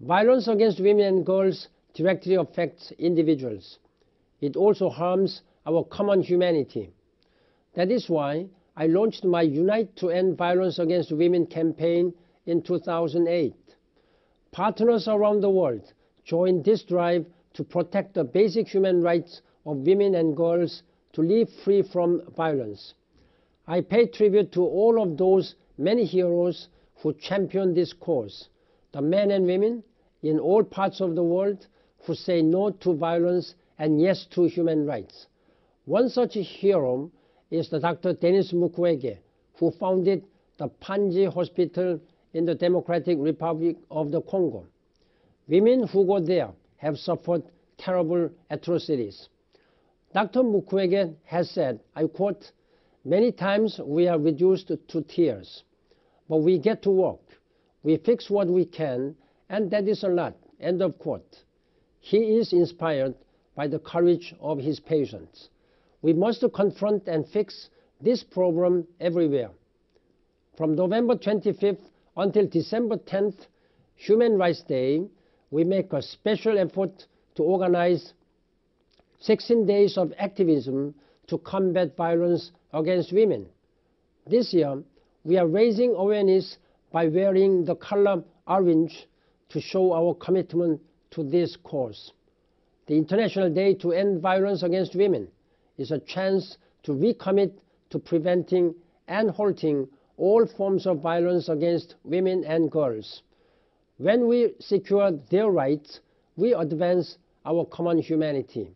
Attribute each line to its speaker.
Speaker 1: Violence against women and girls directly affects individuals. It also harms our common humanity. That is why I launched my Unite to End Violence Against Women campaign in 2008. Partners around the world joined this drive to protect the basic human rights of women and girls to live free from violence. I pay tribute to all of those many heroes who championed this cause, the men and women in all parts of the world who say no to violence and yes to human rights. One such hero is the Dr. Denis Mukwege, who founded the Panzi Hospital in the Democratic Republic of the Congo. Women who go there have suffered terrible atrocities. Dr. Mukwege has said, I quote, "Many times we are reduced to tears, but we get to work. We fix what we can, and that is a lot," end of quote. He is inspired by the courage of his patients. We must confront and fix this problem everywhere. From November 25th until December 10th, Human Rights Day, we make a special effort to organize 16 days of activism to combat violence against women. This year, we are raising awareness by wearing the color orange to show our commitment to this cause. The International Day to End Violence Against Women is a chance to recommit to preventing and halting all forms of violence against women and girls. When we secure their rights, we advance our common humanity.